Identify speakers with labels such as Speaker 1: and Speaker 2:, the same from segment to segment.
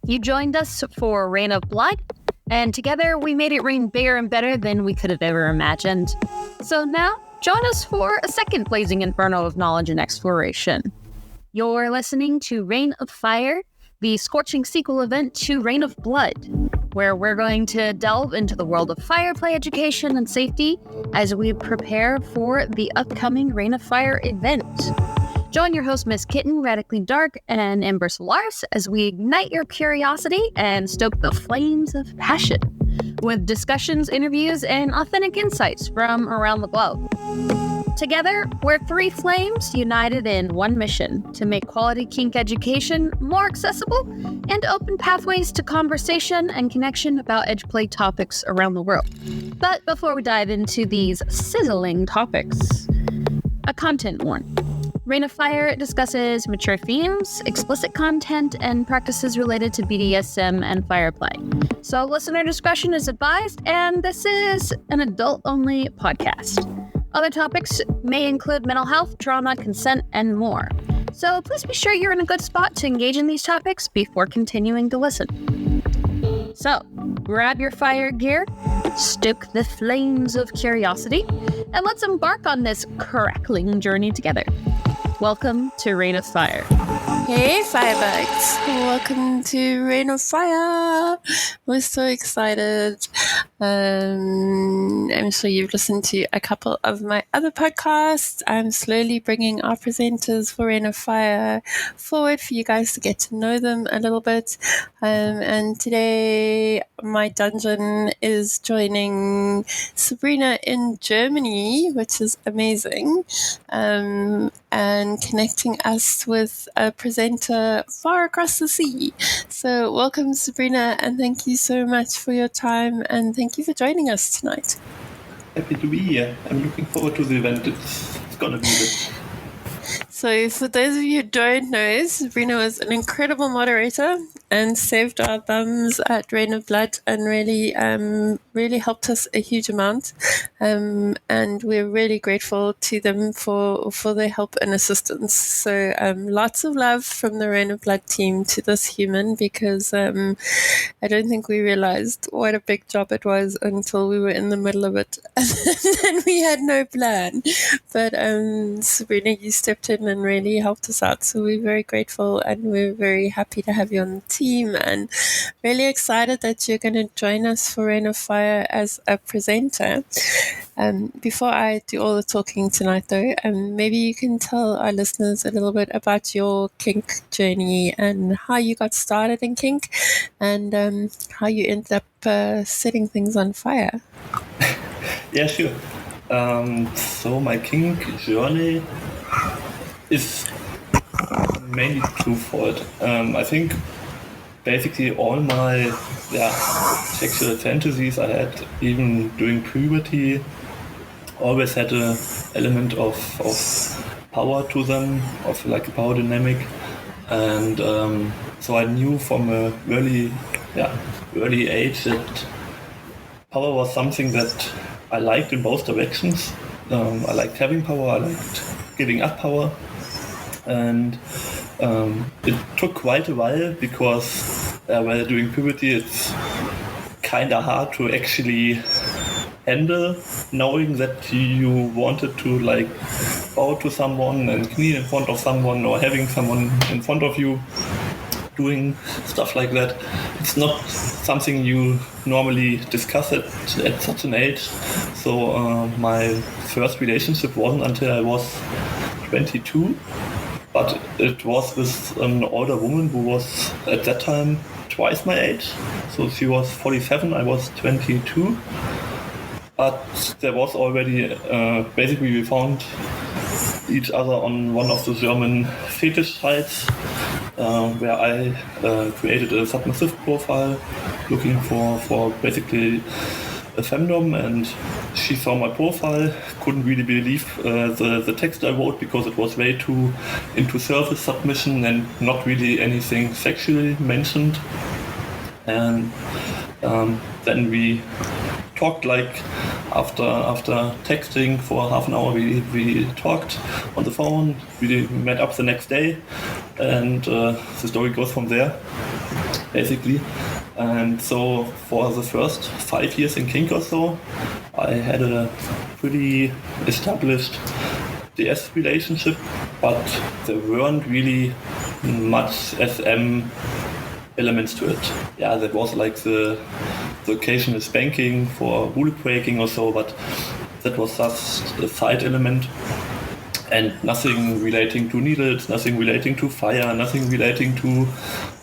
Speaker 1: You joined us for Rain of Blood, and together we made it rain bigger and better than we could have ever imagined. So now, join us for a second blazing inferno of knowledge and exploration. You're listening to Rain of Fire, the scorching sequel event to Rain of Blood, where we're going to delve into the world of fire play education and safety as we prepare for the upcoming Rain of Fire event. Join your host, Miss Kitten, Radically Dark, and Ember Solaris as we ignite your curiosity and stoke the flames of passion with discussions, interviews, and authentic insights from around the globe. Together, we're three flames united in one mission to make quality kink education more accessible and open pathways to conversation and connection about edgeplay topics around the world. But before we dive into these sizzling topics, a content warning. Rain of Fire discusses mature themes, explicit content, and practices related to BDSM and fire play. So listener discretion is advised, and this is an adult-only podcast. Other topics may include mental health, trauma, consent, and more. So please be sure you're in a good spot to engage in these topics before continuing to listen. So, grab your fire gear, stoke the flames of curiosity, and let's embark on this crackling journey together. Welcome to Rain of Fire.
Speaker 2: Hey Firebugs, welcome to Rain of Fire. We're so excited. I'm sure you've listened to a couple of my other podcasts. I'm slowly bringing our presenters for Rain of Fire forward for you guys to get to know them a little bit. And today my dungeon is joining Sabrina in Germany, which is amazing, and connecting us with a presenter far across the sea. So welcome, Sabrina, and thank you so much for your time, and thank you for joining us tonight.
Speaker 3: Happy to be here. I'm looking forward to the event. It's going to be good.
Speaker 2: So for those of you who don't know, Sabrina was an incredible moderator and saved our thumbs at Rain of Blood and really helped us a huge amount. And we're really grateful to them for their help and assistance. So lots of love from the Rain of Blood team to this human, because I don't think we realized what a big job it was until we were in the middle of it. And we had no plan. But Sabrina, you stepped in and really helped us out. So we're very grateful, and we're very happy to have you on the team, and really excited that you're going to join us for Rain of Fire as a presenter. Before I do all the talking tonight, though, maybe you can tell our listeners a little bit about your kink journey and how you got started in kink, and how you ended up setting things on fire.
Speaker 3: Yeah, sure. So my kink journey is mainly twofold. I think basically all my sexual fantasies I had, even during puberty, always had an element of power to them, of like a power dynamic. And so I knew from a early age that power was something that I liked in both directions. I liked having power, I liked giving up power. And it took quite a while, because while doing puberty, it's kind of hard to actually handle knowing that you wanted to like bow to someone and kneel in front of someone, or having someone in front of you doing stuff like that. It's not something you normally discuss at such an age. So my first relationship wasn't until I was 22. But it was with an older woman who was at that time twice my age. So she was 47, I was 22. But there was already, basically we found each other on one of the German fetish sites, where I created a submissive profile looking for basically a femdom, and she saw my profile, couldn't really believe the text I wrote, because it was way too into service submission and not really anything sexually mentioned. And then we talked, like after texting for half an hour, we talked on the phone. We met up the next day, and the story goes from there. basically. And so for the first 5 years in kink or so, I had a pretty established DS relationship, but there weren't really much SM elements to it. Yeah, there was like the occasional spanking for rule breaking or so, but that was just a side element. And nothing relating to needles, nothing relating to fire, nothing relating to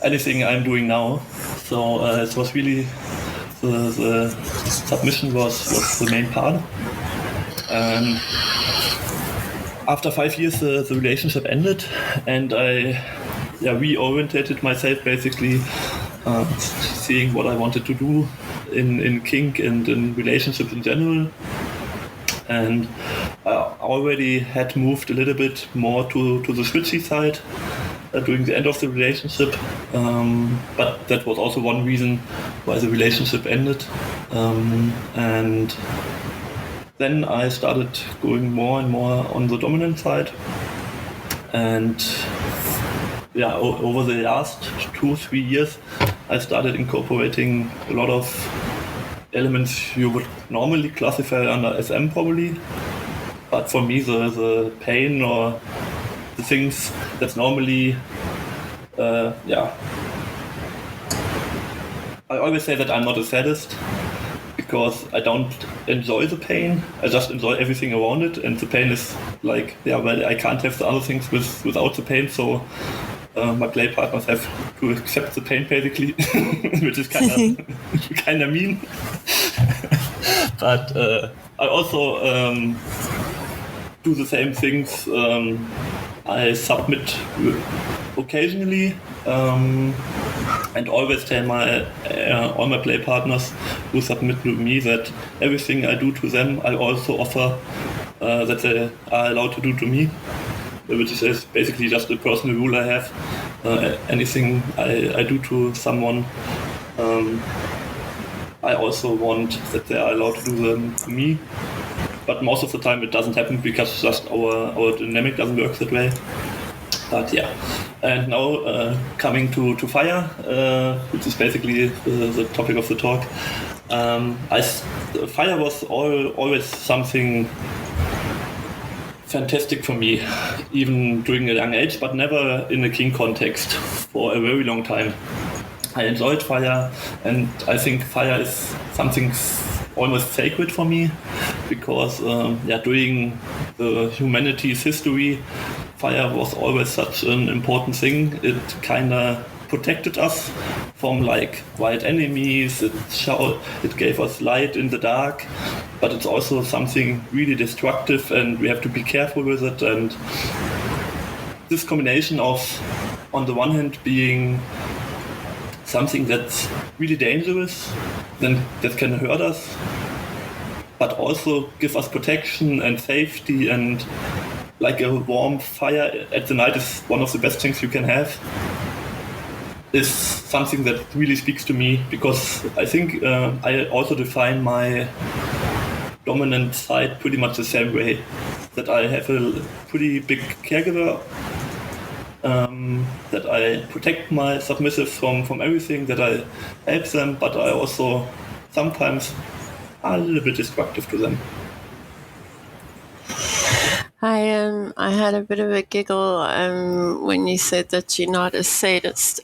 Speaker 3: anything I'm doing now. So it was really the submission was the main part. And after 5 years, the relationship ended, and I reorientated myself basically, seeing what I wanted to do in kink and in relationships in general. And I already had moved a little bit more to the switchy side during the end of the relationship, but that was also one reason why the relationship ended. And then I started going more and more on the dominant side, and over the last 2-3 years I started incorporating a lot of elements you would normally classify under SM probably, but for me the pain or the things that's normally I always say that I'm not a sadist, because I don't enjoy the pain, I just enjoy everything around it, and the pain is like, I can't have the other things without the pain, so my play partners have to accept the pain basically, which is kind of mean. But I also do the same things. I submit occasionally, and always tell all my play partners who submit to me that everything I do to them, I also offer that they are allowed to do to me, which is basically just a personal rule I have. Anything I do to someone, I also want that they are allowed to do them to me. But most of the time it doesn't happen, because just our dynamic doesn't work that way. But yeah, and now coming to fire, which is basically the topic of the talk. Fire was always something fantastic for me, even during a young age, but never in a kink context for a very long time. I enjoyed fire, and I think fire is something almost sacred for me, because during the humanity's history, fire was always such an important thing. It kind of protected us from like wild enemies. It gave us light in the dark, but it's also something really destructive, and we have to be careful with it. And this combination of, on the one hand, being something that's really dangerous, then that can hurt us, but also give us protection and safety, and like a warm fire at the night is one of the best things you can have, is something that really speaks to me, because I think I also define my dominant side pretty much the same way, that I have a pretty big caregiver, that I protect my submissives from everything, that I help them, but I also sometimes are a little bit destructive to them.
Speaker 2: I had a bit of a giggle when you said that you're not a sadist.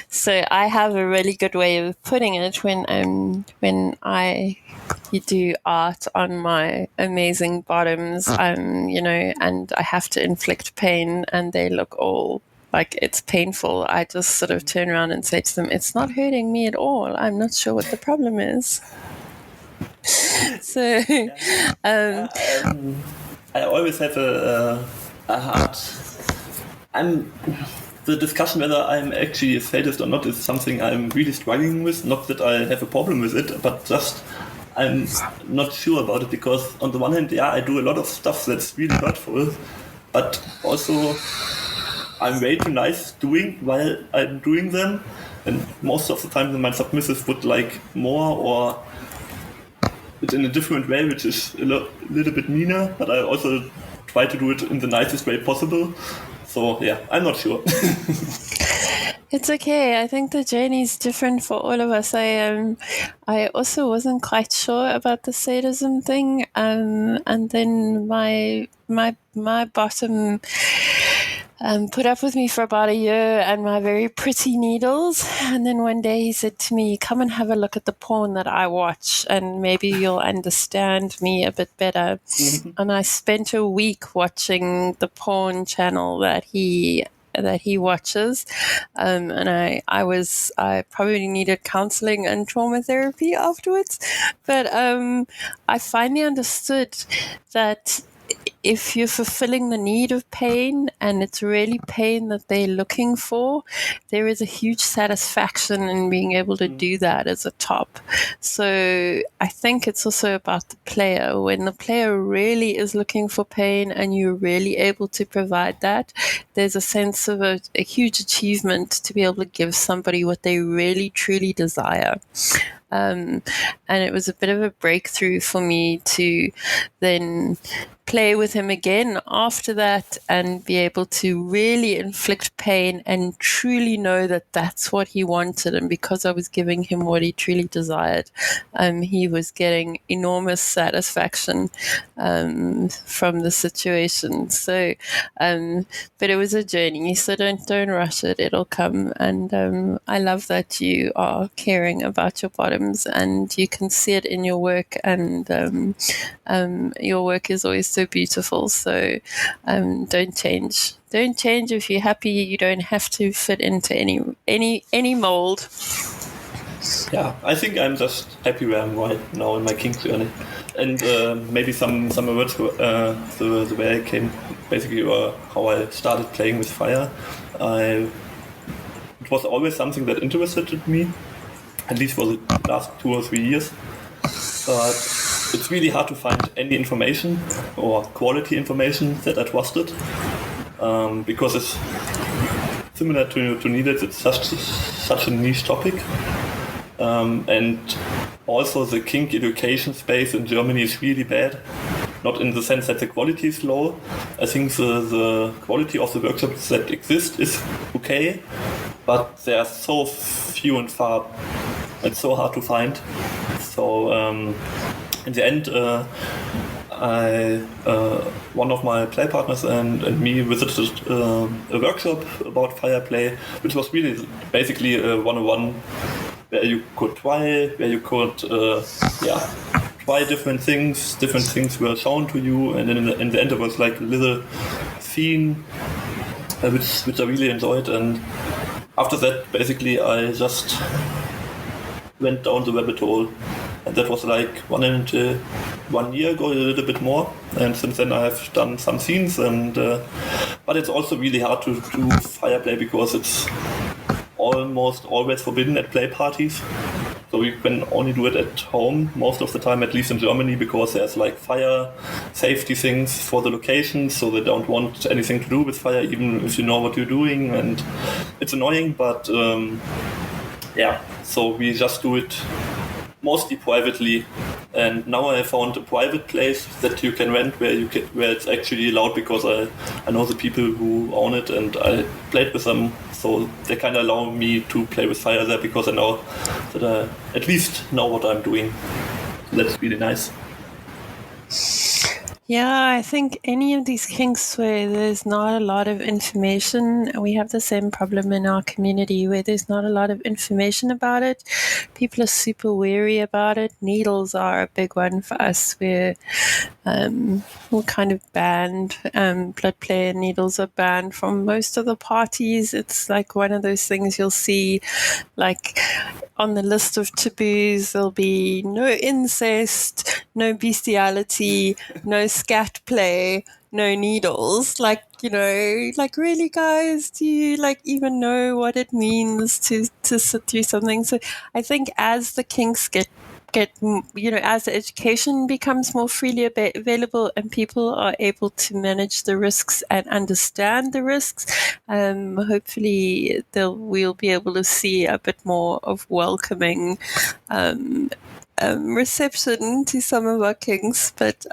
Speaker 2: So I have a really good way of putting it when I do art on my amazing bottoms, and I have to inflict pain, and they look all like it's painful. I just sort of turn around and say to them, "It's not hurting me at all. I'm not sure what the problem is." So,
Speaker 3: I always have a hard. The discussion whether I'm actually a sadist or not is something I'm really struggling with. Not that I have a problem with it, but just I'm not sure about it, because on the one hand, I do a lot of stuff that's really hurtful, but also I'm way too nice while I'm doing them, and most of the time my submissive would like more, or it's in a different way, which is a little bit meaner, but I also try to do it in the nicest way possible. So I'm not sure.
Speaker 2: It's okay. I think the journey is different for all of us. I also wasn't quite sure about the sadism thing, and then my bottom put up with me for about a year and my very pretty needles. And then one day he said to me, "Come and have a look at the porn that I watch, and maybe you'll understand me a bit better." And I spent a week watching the porn channel that he watches, and I probably needed counseling and trauma therapy afterwards, but I finally understood that if you're fulfilling the need of pain and it's really pain that they're looking for, there is a huge satisfaction in being able to do that as a top. So I think it's also about the player. When the player really is looking for pain and you're really able to provide that, there's a sense of a huge achievement to be able to give somebody what they really truly desire. And it was a bit of a breakthrough for me to then play with him again after that and be able to really inflict pain and truly know that that's what he wanted. And because I was giving him what he truly desired, he was getting enormous satisfaction from the situation. So, but it was a journey, so don't rush it. It'll come. And I love that you are caring about your bottoms, and you can see it in your work, and your work is always so beautiful. So don't change. Don't change. If you're happy, you don't have to fit into any mold.
Speaker 3: Yeah, I think I'm just happy where I'm right now in my kink journey. And maybe some words the way I came, basically, or how I started playing with fire. It was always something that interested me, at least for the last 2 or 3 years. But it's really hard to find any information or quality information that I trusted, because it's similar to needles. It's such a niche topic, and also the kink education space in Germany is really bad. Not in the sense that the quality is low. I think the quality of the workshops that exist is okay, but they are so few and far. It's so hard to find. So in the end, one of my play partners and me visited a workshop about fire play, which was really basically a 101 where you could try, try different things. Different things were shown to you, and then in the end it was like a little scene, which I really enjoyed. And after that, basically, I just went down the rabbit hole, and that was like 1 year ago, a little bit more. And since then, I have done some scenes, and but it's also really hard to do fire play because it's almost always forbidden at play parties. So you can only do it at home most of the time, at least in Germany, because there's like fire safety things for the locations, so they don't want anything to do with fire, even if you know what you're doing. And it's annoying, but so we just do it mostly privately. And now I found a private place that you can rent where it's actually allowed, because I know the people who own it and I played with them, so they kind of allow me to play with fire there because I know that I at least know what I'm doing. So that's really nice.
Speaker 2: Yeah, I think any of these kinks where there's not a lot of information, we have the same problem in our community where there's not a lot of information about it. People are super wary about it. Needles are a big one for us. We're kind of banned. Blood play and needles are banned from most of the parties. It's like one of those things you'll see, like on the list of taboos, there'll be no incest, no bestiality, no scat play, no needles. Like, like, really, guys, do you like even know what it means to sit through something? So I think as the kinks get as the education becomes more freely available and people are able to manage the risks and understand the risks, hopefully we'll be able to see a bit more of welcoming reception to some of our kinks, but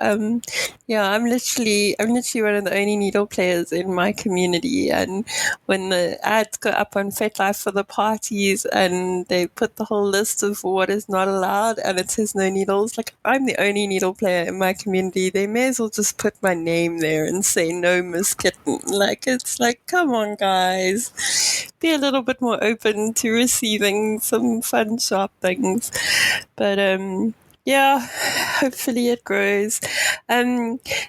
Speaker 2: yeah, I'm literally one of the only needle players in my community. And when the ads go up on FetLife for the parties and they put the whole list of what is not allowed and it says no needles, like I'm the only needle player in my community. They may as well just put my name there and say no Miss Kitten. Like, it's like, come on guys, be a little bit more open to receiving some fun sharp things. But yeah, hopefully it grows.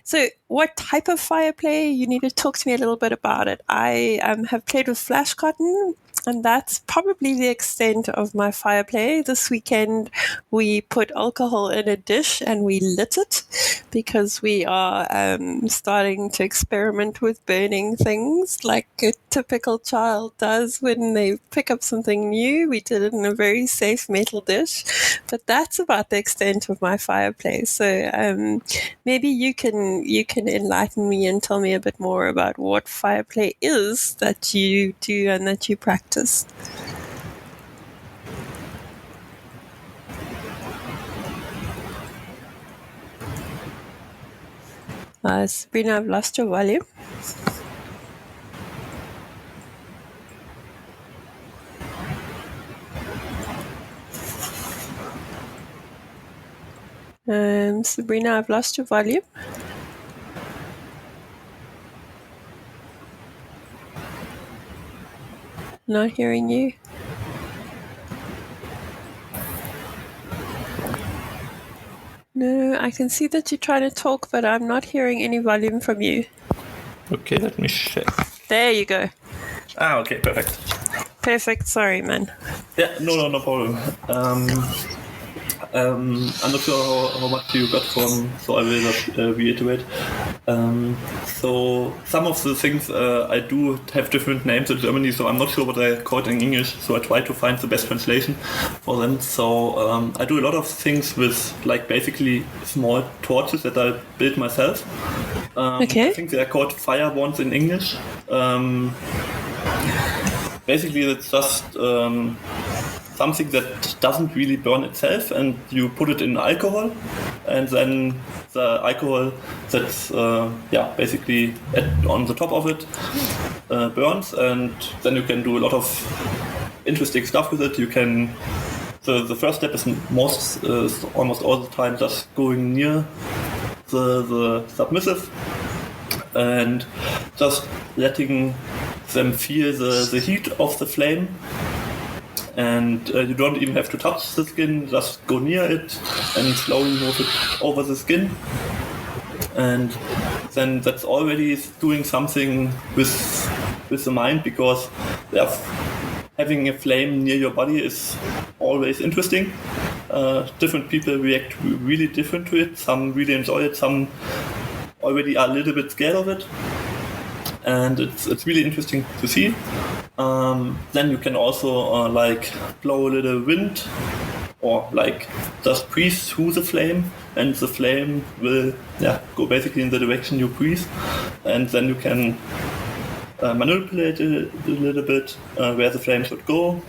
Speaker 2: So what type of fire play? You need to talk to me a little bit about it. I have played with flash cotton, and that's probably the extent of my fire play. This weekend we put alcohol in a dish and we lit it because we are starting to experiment with burning things like a typical child does when they pick up something new. We did it in a very safe metal dish, but that's about the extent of my fire play. So maybe you can enlighten me and tell me a bit more about what fire play is that you do and that you practice. Sabrina, I've lost your volume. Sabrina, I've lost your volume. Not hearing you. No, I can see that you're trying to talk, but I'm not hearing any volume from you.
Speaker 3: Okay, let me check.
Speaker 2: There you go.
Speaker 3: Okay, perfect.
Speaker 2: Perfect. Sorry, man.
Speaker 3: Yeah, no problem. I'm not sure how much you got from, so I will just reiterate. So some of the things I do have different names in Germany, so I'm not sure what I call it in English, so I try to find the best translation for them. So I do a lot of things with like basically small torches that I build myself.
Speaker 2: Okay.
Speaker 3: I think they are called fire wands in English. Basically it's just something that doesn't really burn itself, and you put it in alcohol, and then the alcohol that's basically on the top of it burns, and then you can do a lot of interesting stuff with it. You can the first step is almost all the time just going near the submissive and just letting them feel the heat of the flame. And you don't even have to touch the skin, just go near it and slowly move it over the skin. And then that's already doing something with the mind, because having a flame near your body is always interesting. Different people react really different to it. Some really enjoy it, some already are a little bit scared of it. And it's really interesting to see. Then you can also like blow a little wind, or like just breathe through the flame, and the flame will go basically in the direction you breathe, and then you can manipulate it a little bit where the flame should go,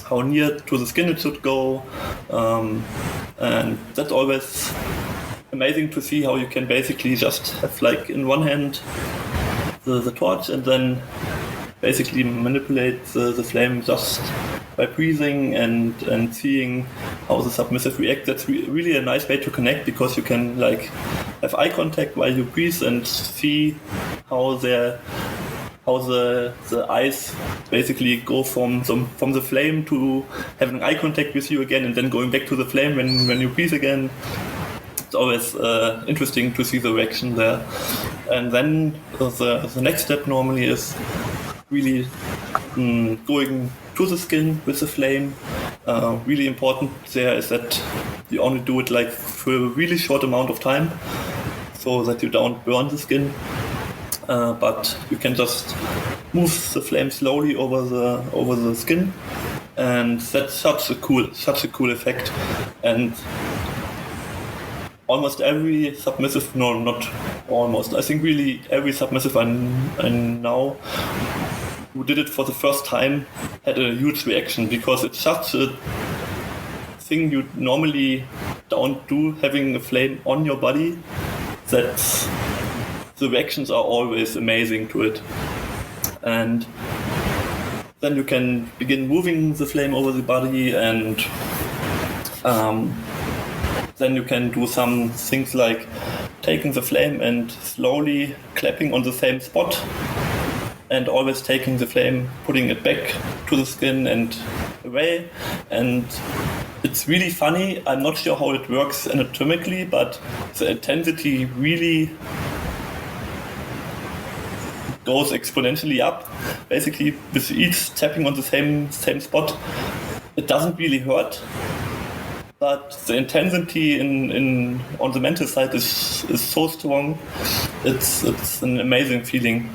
Speaker 3: how near to the skin it should go, and that's always amazing to see how you can basically just have like in one hand the torch and then basically manipulate the flame just by breathing and seeing how the submissive reacts. That's really a nice way to connect, because you can like have eye contact while you breathe and see how the eyes basically go from the flame to having eye contact with you again, and then going back to the flame when you breathe again. It's always interesting to see the reaction there. And then the next step normally is really going to the skin with the flame. Really important there is that you only do it like for a really short amount of time, so that you don't burn the skin. But you can just move the flame slowly over the skin, and that's such a cool effect. And almost every submissive, no, not almost, I think really every submissive I know who did it for the first time had a huge reaction, because it's such a thing you normally don't do, having a flame on your body, that's the reactions are always amazing to it. And then you can begin moving the flame over the body, and then you can do some things like taking the flame and slowly clapping on the same spot, and always taking the flame, putting it back to the skin and away. And it's really funny. I'm not sure how it works anatomically, but the intensity really goes exponentially up. Basically, with each tapping on the same spot, it doesn't really hurt, but the intensity on the mental side is so strong. It's an amazing feeling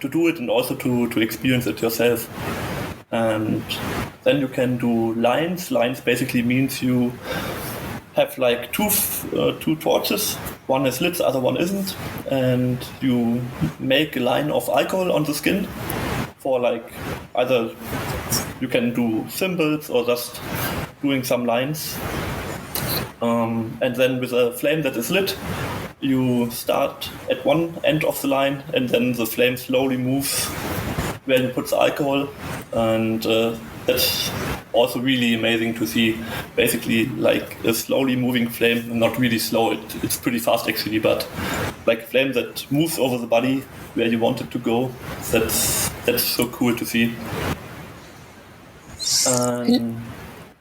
Speaker 3: to do it and also to experience it yourself. And then you can do lines. Lines basically means you have like two torches. One is lit, the other one isn't, and you make a line of alcohol on the skin for like either you can do symbols or just doing some lines. And then with a flame that is lit, you start at one end of the line, and then the flame slowly moves where you put the alcohol, and that's also really amazing to see. Basically, like a slowly moving flame, not really slow. It's pretty fast actually, but like a flame that moves over the body where you want it to go. That's so cool to see.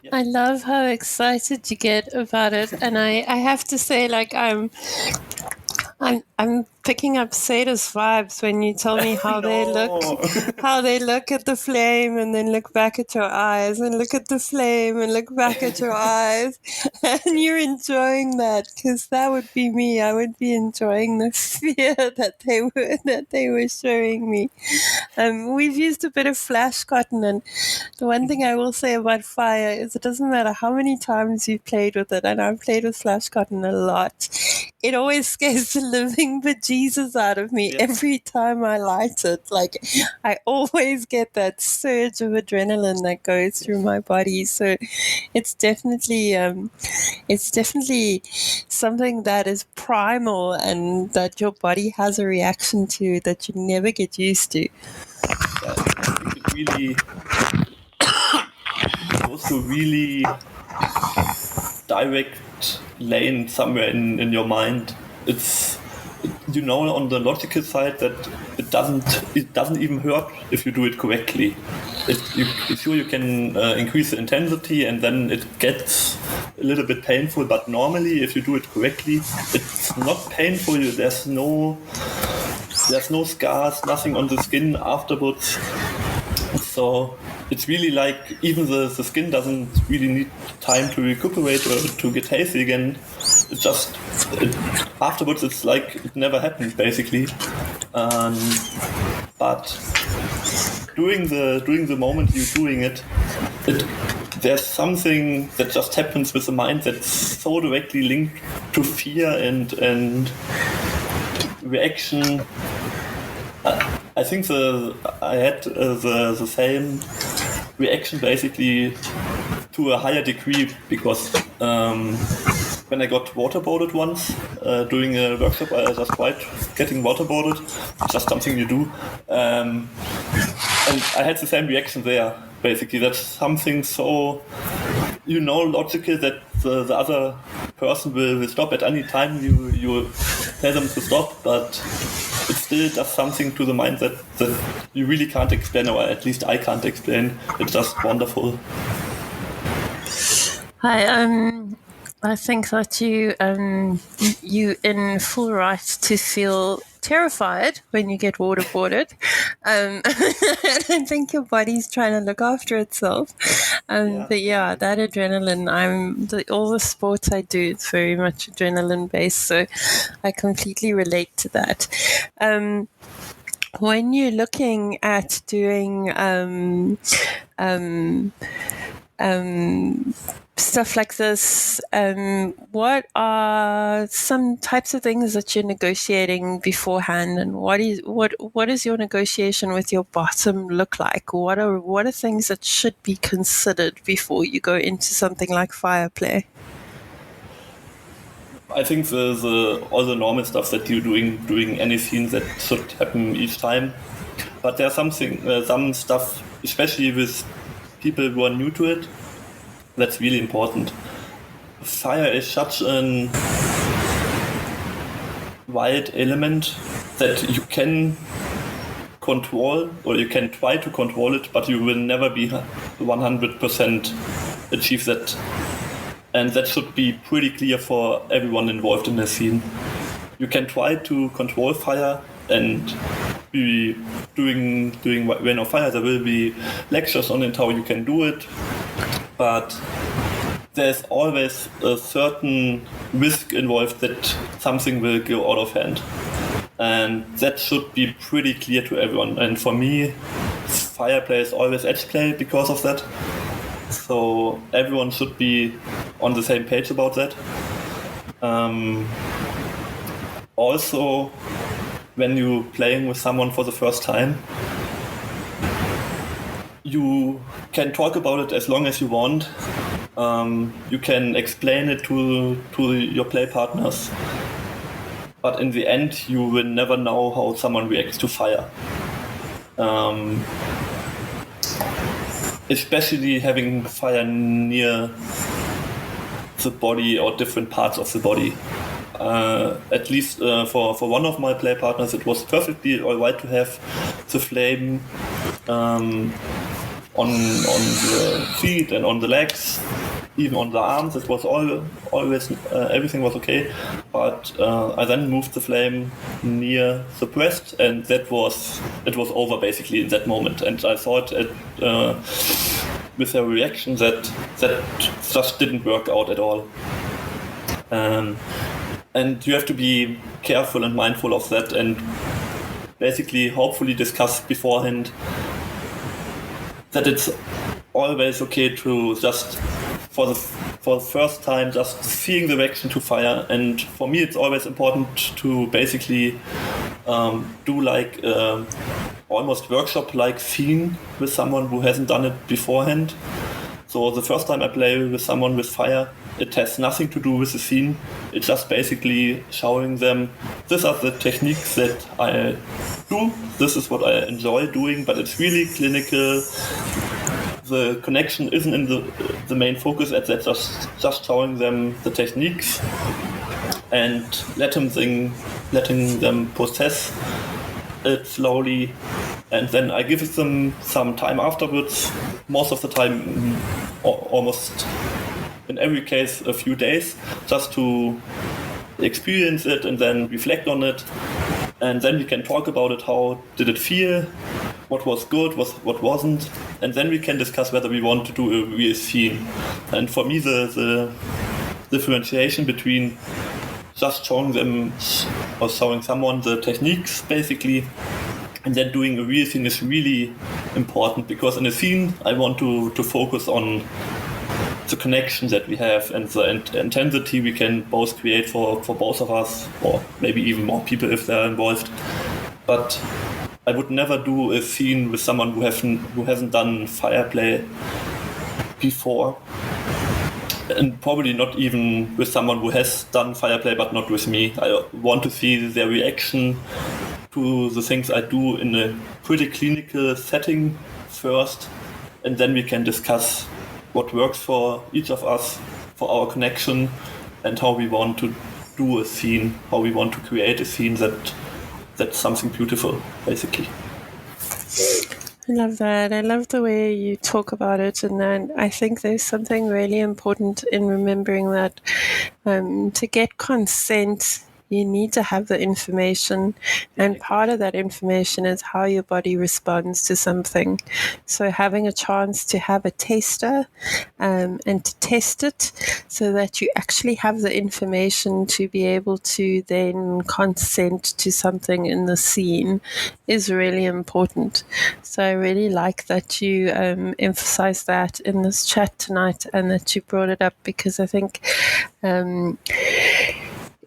Speaker 2: I love how excited you get about it, and I have to say, like, I'm picking up Sadist vibes when you tell me how they look at the flame and then look back at your eyes and look at the flame and look back at your eyes, and you're enjoying that, because that would be me. I would be enjoying the fear that they were showing me. We've used a bit of flash cotton, and the one thing I will say about fire is it doesn't matter how many times you've played with it, and I've played with flash cotton a lot, it always scares the living bejesus out of me every time I light it. Like, I always get that surge of adrenaline that goes through my body. So it's definitely something that is primal and that your body has a reaction to that you never get used to.
Speaker 3: Yeah, it really goes to really direct lane somewhere in your mind. It's on the logical side that it doesn't even hurt if you do it correctly. You can increase the intensity, and then it gets a little bit painful, but normally if you do it correctly, it's not painful. There's no scars, nothing on the skin afterwards. So it's really like even the skin doesn't really need time to recuperate or to get healthy again. It's just afterwards it's like it never happened basically. But during the moment you're doing it, there's something that just happens with the mind that's so directly linked to fear and reaction. I think I had the same reaction basically to a higher degree, because when I got waterboarded once during a workshop, I just tried getting waterboarded. It's just something you do, and I had the same reaction there. Basically, that's something so logical that the other person will stop at any time you tell them to stop, but it still does something to the mind that you really can't explain, or at least I can't explain. It's just wonderful.
Speaker 2: I think that you in full right to feel terrified when you get waterboarded. I think your body's trying to look after itself. But yeah, that adrenaline, all the sports I do, it's very much adrenaline based, so I completely relate to that. When you're looking at doing stuff like this. What are some types of things that you're negotiating beforehand, and what is your negotiation with your bottom look like? What are things that should be considered before you go into something like fire play?
Speaker 3: I think all the normal stuff that you're doing any scene that should happen each time. But there's some stuff, especially with people who are new to it, that's really important. Fire is such a wild element that you can control, or you can try to control it, but you will never be 100% achieve that. And that should be pretty clear for everyone involved in the scene. You can try to control fire and be doing Rain of Fire. There will be lectures on it, how you can do it. But there's always a certain risk involved that something will go out of hand. And that should be pretty clear to everyone. And for me, fire play is always edge play because of that. So everyone should be on the same page about that. Also, when you're playing with someone for the first time, you can talk about it as long as you want. You can explain it to your play partners. But in the end, you will never know how someone reacts to fire. Especially having fire near the body or different parts of the body. At least for one of my play partners, it was perfectly alright to have the flame on the feet and on the legs, even on the arms. It was always everything was okay. But I then moved the flame near the breast, and it was over basically in that moment. And I thought with a reaction that just didn't work out at all. And you have to be careful and mindful of that, and basically hopefully discuss beforehand that it's always okay to just for the first time just seeing the reaction to fire. And for me it's always important to basically do like almost workshop like scene with someone who hasn't done it beforehand. So the first time I play with someone with fire, it has nothing to do with the scene. It's just basically showing them, these are the techniques that I do, this is what I enjoy doing, but it's really clinical. The connection isn't in the main focus, at that just showing them the techniques and letting them process it slowly. And then I give them some time afterwards, most of the time, almost in every case a few days, just to experience it and then reflect on it. And then we can talk about it, how did it feel, what was good, what wasn't, and then we can discuss whether we want to do a real scene. And for me the differentiation between just showing them or showing someone the techniques basically and then doing a real scene is really important, because in a scene I want to focus on the connection that we have and the intensity we can both create for both of us, or maybe even more people if they're involved. But I would never do a scene with someone who hasn't done fire play before, and probably not even with someone who has done fire play but not with me. I want to see their reaction to the things I do in a pretty clinical setting first, and then we can discuss what works for each of us, for our connection, and how we want to do a scene, how we want to create a scene that's something beautiful, basically.
Speaker 2: I love that. I love the way you talk about it, and then I think there's something really important in remembering that to get consent You need to have the information, and part of that information is how your body responds to something. So having a chance to have a taster and to test it, so that you actually have the information to be able to then consent to something in the scene, is really important. So I really like that you emphasize that in this chat tonight, and that you brought it up, because I think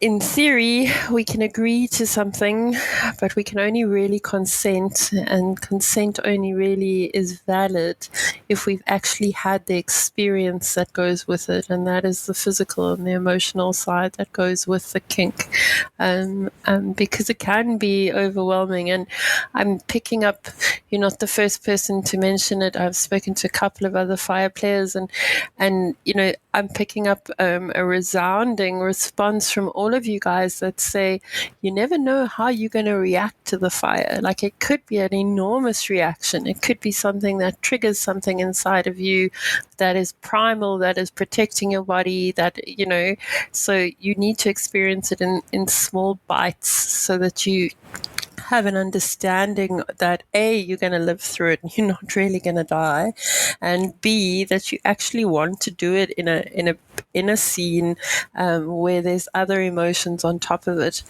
Speaker 2: in theory, we can agree to something, but we can only really consent, and consent only really is valid if we've actually had the experience that goes with it, and that is the physical and the emotional side that goes with the kink, because it can be overwhelming. And I'm picking up, you're not the first person to mention it. I've spoken to a couple of other fire players, and I'm picking up a resounding response from all of you guys that say you never know how you're going to react to the fire. Like, it could be an enormous reaction. It could be something that triggers something inside of you that is primal, that is protecting your body, so you need to experience it in small bites, so that you have an understanding that A, you're going to live through it and you're not really going to die, and B, that you actually want to do it in a scene where there's other emotions on top of it.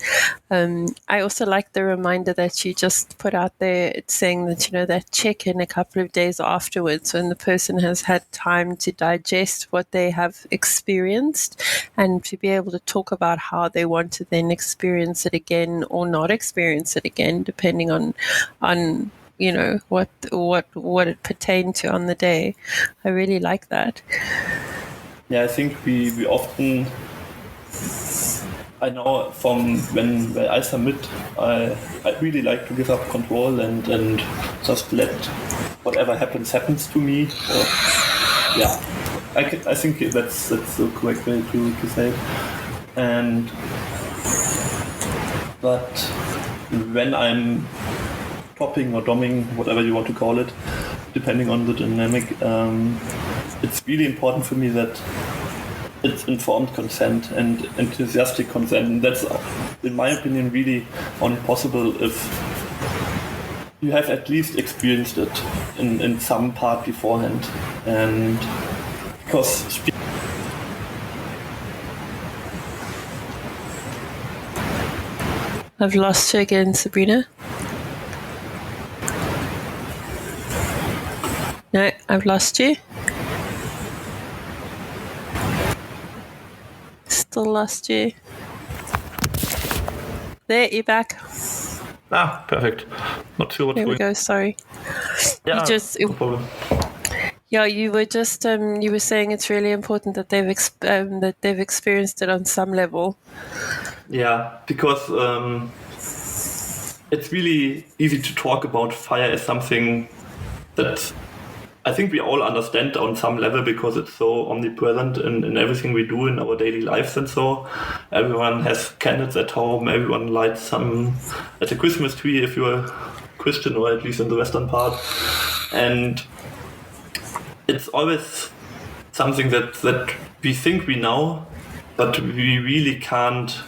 Speaker 2: I also like the reminder that you just put out there. It's saying that, that check in a couple of days afterwards, when the person has had time to digest what they have experienced, and to be able to talk about how they want to then experience it again or not experience it again, depending on what it pertained to on the day. I really like that.
Speaker 3: Yeah, I think we often, I know from when I submit, I really like to give up control and just let whatever happens to me. Or, yeah, I think that's the correct way to say it. But when I'm topping or doming, whatever you want to call it, depending on the dynamic, it's really important for me that it's informed consent and enthusiastic consent. And that's, in my opinion, really only possible if you have at least experienced it in some part beforehand. And because
Speaker 2: I've lost you again, Sabrina. No, I've lost you. Still lost you. There, you're back.
Speaker 4: Ah, perfect. Not sure what's
Speaker 2: There we
Speaker 4: going on.
Speaker 2: go, sorry.
Speaker 4: Yeah, no problem.
Speaker 2: Yeah, you were just you were saying it's really important that they've experienced it on some level.
Speaker 4: Yeah, because it's really easy to talk about fire as something that I think we all understand on some level, because it's so omnipresent in everything we do in our daily lives. And so everyone has candles at home, everyone lights some at a Christmas tree if you're Christian, or at least in the western part. And it's always something that we think we know, but we really can't.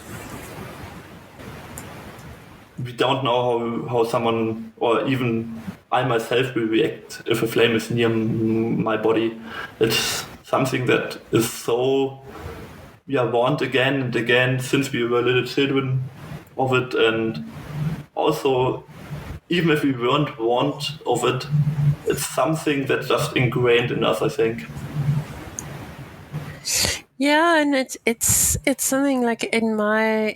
Speaker 4: We don't know how someone, or even I myself, will react if a flame is near my body. It's something that is so, we are warned again and again since we were little children of it. And also, even if we weren't warned of it, it's something that's just ingrained in us, I think.
Speaker 2: Yeah, and it's something like in my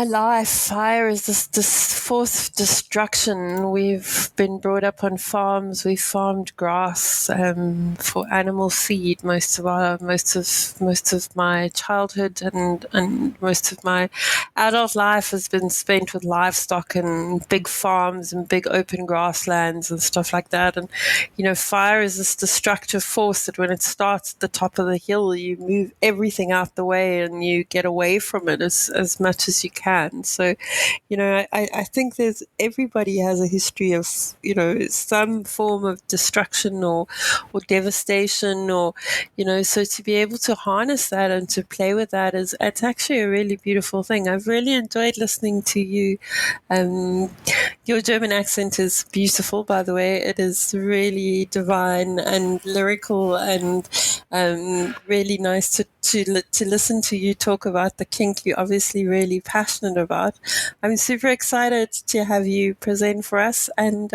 Speaker 2: life, fire is this force of destruction. We've been brought up on farms. We farmed grass for animal feed most of my childhood, and most of my adult life has been spent with livestock and big farms and big open grasslands and stuff like that. And fire is this destructive force that when it starts at the top of the hill, you move everything out the way and you get away from it as much as as you can. So, I think everybody has a history of, some form of destruction or devastation or, so to be able to harness that and to play with that it's actually a really beautiful thing. I've really enjoyed listening to you. Your German accent is beautiful, by the way. It is really divine and lyrical and really nice to listen to you talk about the kink you're obviously really passionate about. I'm super excited to have you present for us and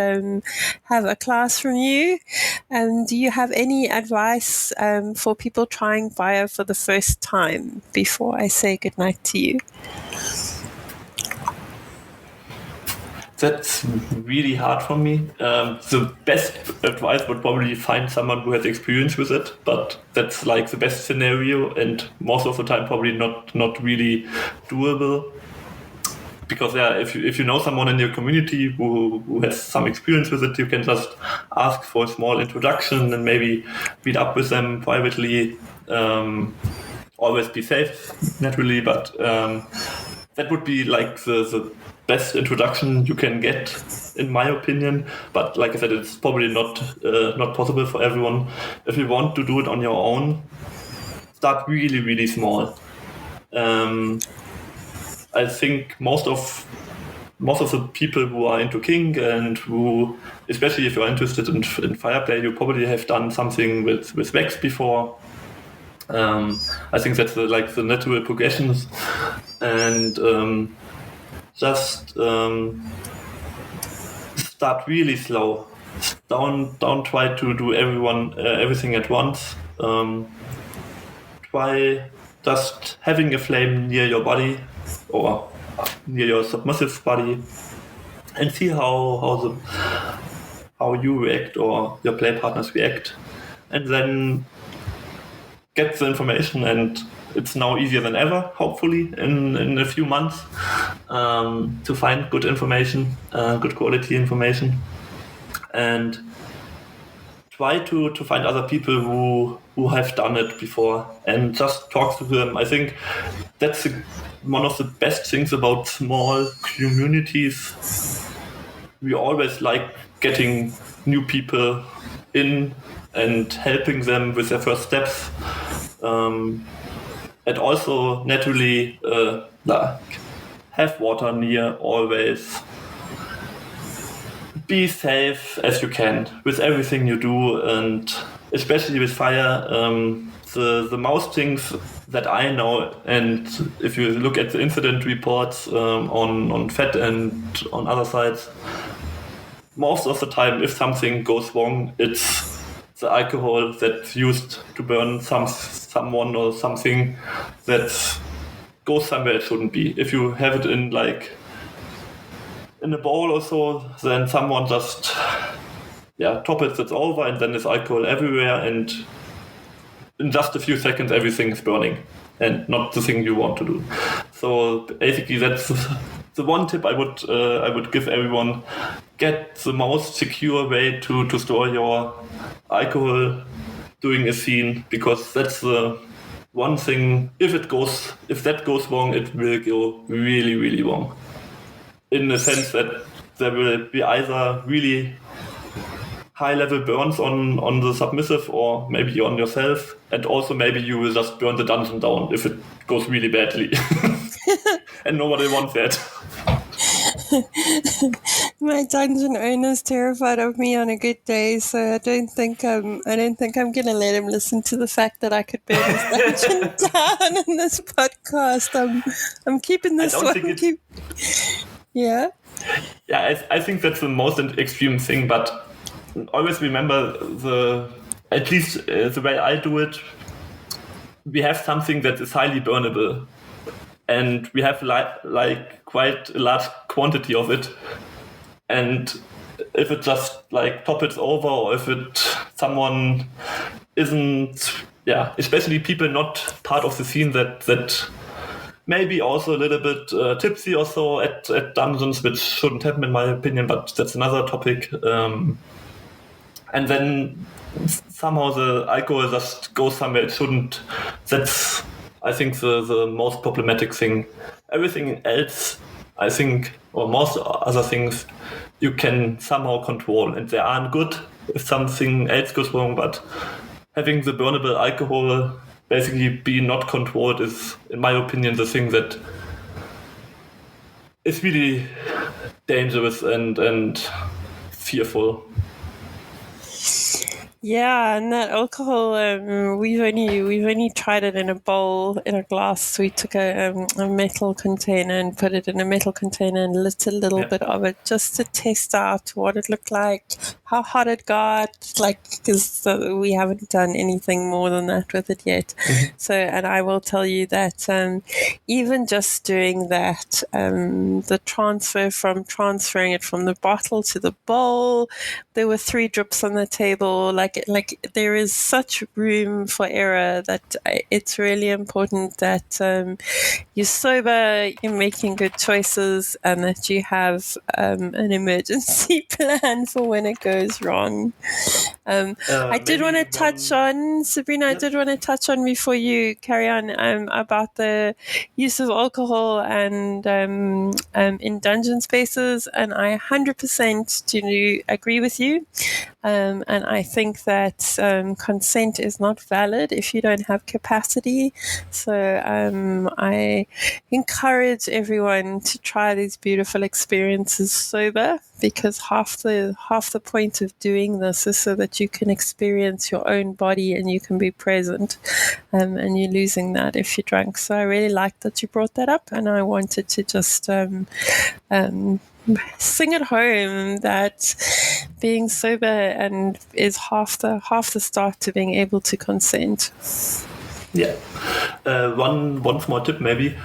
Speaker 2: have a class from you. Do you have any advice for people trying fire for the first time before I say goodnight to you?
Speaker 4: That's really hard for me. The best advice would probably find someone who has experience with it, but that's like the best scenario and most of the time probably not really doable. Because if you know someone in your community who has some experience with it, you can just ask for a small introduction and maybe meet up with them privately. Always be safe, naturally, but that would be like the best introduction you can get, in my opinion. But like I said, it's probably not possible for everyone. If you want to do it on your own, start really, really small. I think most of the people who are into kink and who, especially if you're interested in fireplay, you probably have done something with wax before. I think that's the natural progressions, and just start really slow. Don't try to do everything at once. Try just having a flame near your body or near your submissive body, and see how you react or your play partners react, and then get the information. And it's now easier than ever, hopefully, in a few months, to find good information, good quality information, and try to find other people who have done it before and just talk to them. I think that's one of the best things about small communities. We always like getting new people in and helping them with their first steps. And also naturally have water near always. Be safe as you can with everything you do, and especially with fire. The most things that I know, and if you look at the incident reports on FET and on other sites, most of the time if something goes wrong, it's the alcohol that's used to burn someone or something that goes somewhere it shouldn't be. If you have it in a bowl or so, then someone just top it's over, and then there's alcohol everywhere, and in just a few seconds everything's burning and not the thing you want to do. So basically that's the one tip I would give everyone. Get the most secure way to store your alcohol during a scene, because that's the one thing, if that goes wrong, it will go really, really wrong. In the sense that there will be either really high-level burns on the submissive or maybe on yourself, and also maybe you will just burn the dungeon down if it goes really badly. And nobody wants that.
Speaker 2: My dungeon owner's terrified of me on a good day, so I don't think I'm gonna let him listen to the fact that I could burn his dungeon down in this podcast. I'm keeping this one. Yeah.
Speaker 4: Yeah, I think that's the most extreme thing, but always remember at least the way I do it, we have something that is highly burnable, and we have like quite a large quantity of it. And if it just topples over, or if someone isn't, especially people not part of the scene that maybe also a little bit tipsy or so at dungeons, which shouldn't happen in my opinion, but that's another topic. And then somehow the alcohol just goes somewhere it shouldn't. That's I think, the most problematic thing. Everything else, I think, or most other things, you can somehow control, and they aren't good if something else goes wrong, but having the burnable alcohol basically be not controlled is, in my opinion, the thing that is really dangerous and fearful.
Speaker 2: Yeah, and that alcohol, we've only tried it in a bowl, in a glass. We took a metal container and put it in a metal container and lit a little bit of it just to test out what it looked like, how hot it got, because we haven't done anything more than that with it yet. So, and I will tell you that even just doing that, the transferring it from the bottle to the bowl, there were 3 drips on the table. Like there is such room for error that it's really important that you're sober, you're making good choices, and that you have an emergency plan for when it goes wrong. I did want to touch on, Sabrina, I did want to touch on before you carry on about the use of alcohol and in dungeon spaces, and I 100% do agree with you. And I think that consent is not valid if you don't have capacity. So I encourage everyone to try these beautiful experiences sober, because half the point of doing this is so that you can experience your own body and you can be present, and you're losing that if you're drunk. So I really like that you brought that up, and I wanted to just sing at home that being sober and is half the start to being able to consent.
Speaker 4: Yeah. One small tip maybe,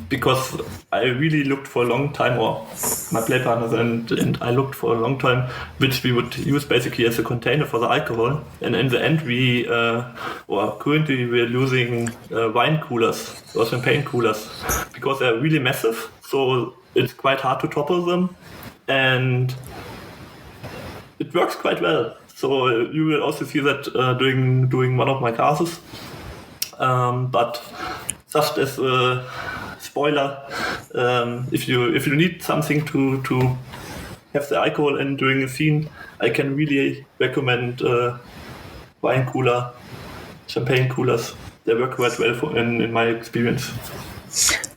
Speaker 4: because I really looked for a long time, or my play partners and I looked for a long time, which we would use basically as a container for the alcohol. And in the end, currently we're using wine coolers or champagne coolers, because they're really massive. So it's quite hard to topple them, and it works quite well. So you will also see that during one of my classes. But just as a spoiler, if you need something to have the alcohol in during a scene, I can really recommend wine cooler, champagne coolers. They work quite well in my experience.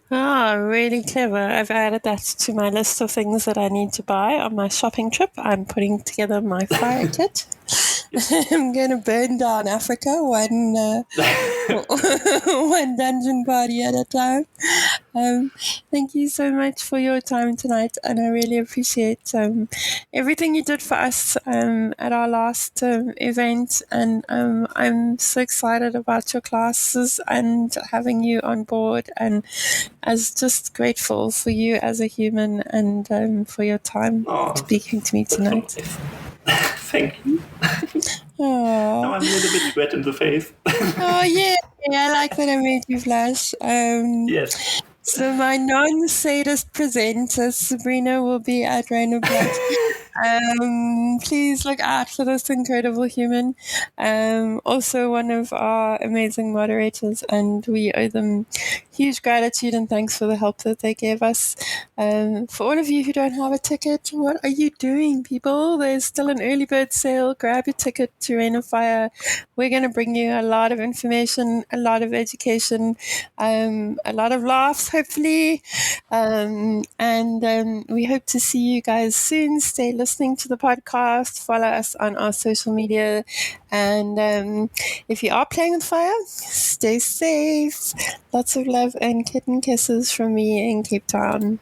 Speaker 2: Really clever. I've added that to my list of things that I need to buy on my shopping trip. I'm putting together my fire kit. I'm going to burn down Africa one dungeon party at a time. Thank you so much for your time tonight, and I really appreciate everything you did for us at our last event, and I'm so excited about your classes and having you on board, and as just grateful for you as a human and for your time speaking to me tonight.
Speaker 4: Thank you. Now I'm a little bit red in the face.
Speaker 2: Oh, yeah. I like that I made you blush.
Speaker 4: Yes.
Speaker 2: So my non-sadist presenter, Sabrina, will be at Rain of Blood. Please look out for this incredible human. Also one of our amazing moderators, and we owe them huge gratitude and thanks for the help that they gave us. For all of you who don't have a ticket, what are you doing, people? There's still an early bird sale. Grab your ticket to Rain of Fire. We're going to bring you a lot of information, a lot of education, a lot of laughs, hopefully. And we hope to see you guys soon. Stay listening to the podcast. Follow us on our social media. And if you are playing with fire, stay safe. Lots of love and kitten kisses from me in Cape Town.